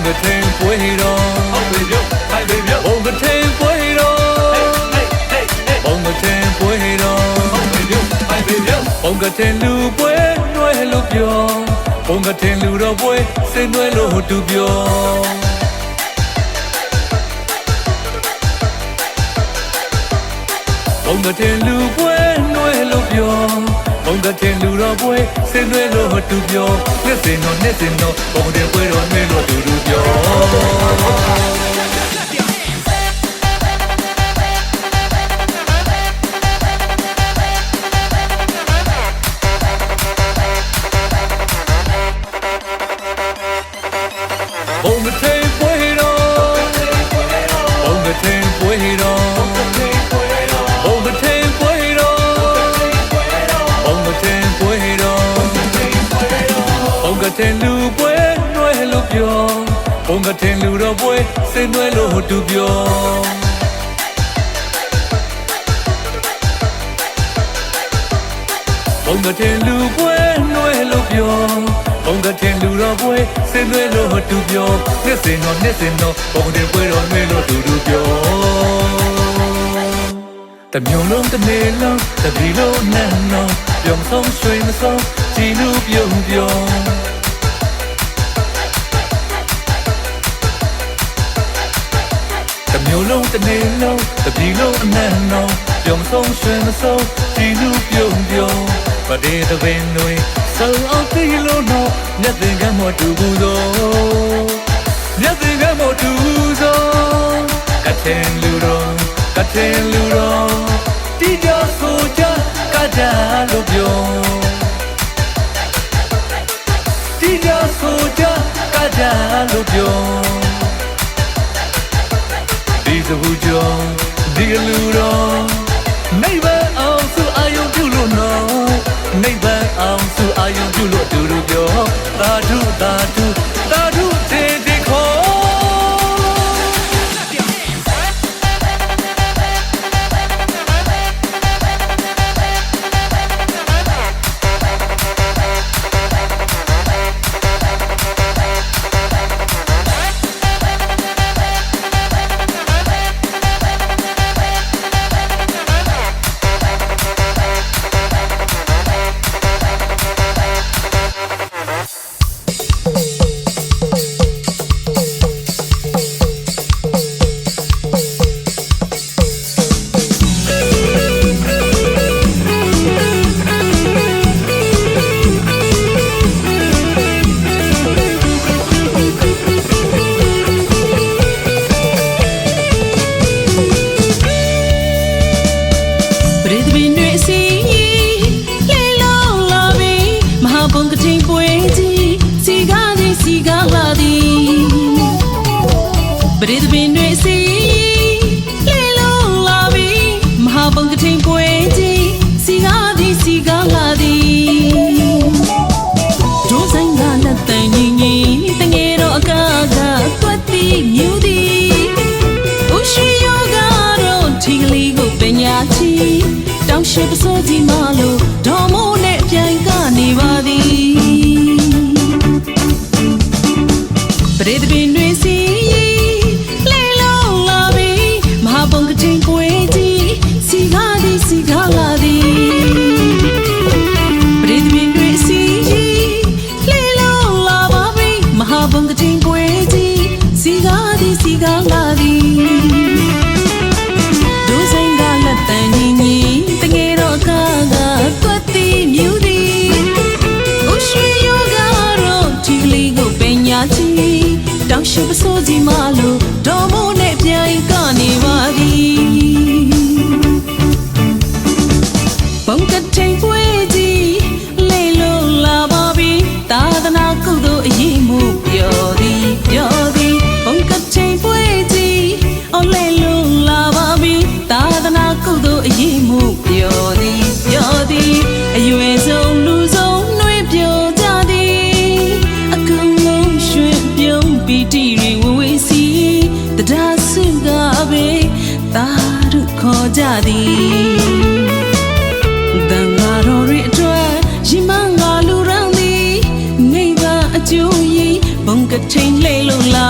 个天飞咯，蹦个天飞咯，蹦个天飞咯，蹦个天路飞，暖路飘，蹦个天路绕飞，是暖路都飘。蹦个天路飞，暖路飘，蹦个天路绕飞，是暖路都飘。那是喏，蹦个天飞咯，暖路都飘。蹦个天飞咯，蹦个天飞咯，蹦个天飞咯，蹦个天飞咯，蹦个天路飞，暖路飘，蹦个天路绕飞，是暖路都飘。蹦个天路飞，暖路飘。蹦个天路绕飞，是暖路都飘。那是喏，蹦个天飞咯，暖路都飘。တမျိုးလုံးတစ်နေ့လုံးတစ်ပြည်လုံးနဲ့နော်ပြုံဆုံးရွှေမဆုံးကြည်လူပြုံပြုံတမျိုးလုံးတစ်နေ့လုံးတစ်ပြည်လုံးနဲ့နော်ပြုံဆုံးရွှေမဆုံးကြည်လူပြုံပြုံပဒေတပင်တွေဆုံအောင်တီးလို့နော်မျက်သင်ကမောတူဘူးသောမျက်သင်ကမောတူသောကတဲ့လူတော်ကတဲ့လူတော်တီးကြဆိုကြကကြလို့ပြောတီးကြဆိုကြကကြလို့ပြောဒီစဘူးကြောင့်ဒီလူတော်နိဗ္ဗာန်အောင်စုအာယုံပြုလို့နော်နိဗ္ဗာန်အောင်စုအာယုံပြုလို့တူတူပြောသာဓုသာဓုသာဓုတေတေခေါ်ပရိသပင်တွေစီလေလုံးလာပြီမဟာဘုံကထိန်ပွဲကြီးစီကားသည်စီကားလာသည်ဒုဆိုင်ကလက်တန်ကြီးကြီးတငယ်တော့အကားကသွက်သည်မြူသည်ဥရှိယောကတော့ထီကလေးကိုပညာချီတောင်ရှိပစိုးကြီးမလို့ဒေါ်မိုးနဲ့ပြိုင်ကနေပါသည်ပရိသပင်တွေစီတောင်ရှိပစိုးကြီးမလို့ဒေါ်မိုးနဲ့ပြိုင်ကနေပါသည်ဘုံကထိန်ပွဲကြီးလေလို့လာပါပြီသာသနာကုသိုလ်အရေးမှုပြောသည်ဘုံကထိန်ပွဲကြီးအော်လေလို့လာပါပြီသာသနာကုသိုလ်အရေးမှုပြောသည်အရွယ်ဆုံးလူဆုံးနှွေးပြောကြသည်အကုန်လုံးရွှင်ပြုံးပီတီရီဝဝေးစီတရားစုကပဲသာဓုခေါ်ကြသည်တန်ဃာတော်တွေအတွက်ရင်မငါလူရန်သည်နိဗ္ဗာန်အကျိုးရည်ဘုံကထိန်လေလို့လာ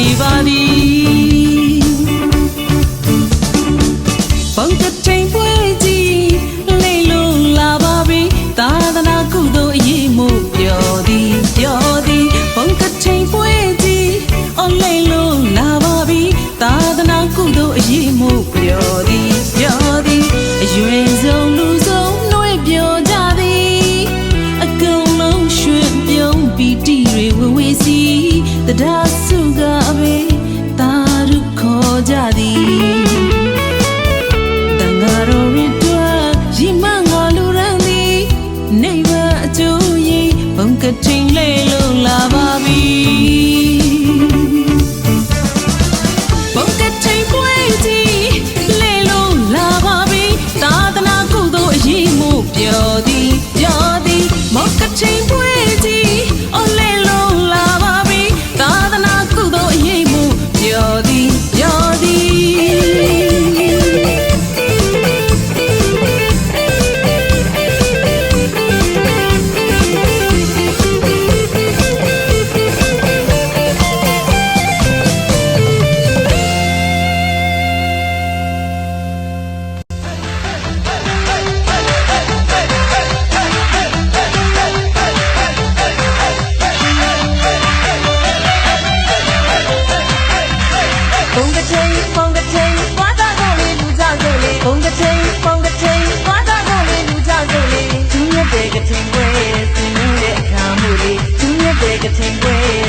နေပါသည်ပုံကချိန်ပွဲကြီးလိမ့်လို့လာပါပြီသာသနာကုသိုလ်အရေးမို့ပျော်သည်ပုံကချိန်ပွဲကြီးလိမ့်လို့လာပါပြီသာသနာကုသိုလ်အရေးမို့ပျော်သည်အရွယ်ဆုံးလူဆုံးနှွေးပျော်ကြသည်အကုန်လုံးရွှင်ပြုံးပီတိတွေဝဝေးစီတရားစုကပဲသာရုခေါ်ကြသည်တန်ဃာတော်တွေတွေ့ရီမငါလူရန်သည်နေပါအကျိုးရင်ဘုံကတင်လေလို့လာပါပြီဘုံကတင်ပွဲကြီးလေလို့လာပါပြီသာသနာကုသိုလ်အရေးမို့ပျော်သည်ဘုံကတင်ပွဲကြီးလေလို့လာပါပြီသာသနာကုသိုလ်အရေးမို့ပျော်သည်Take away,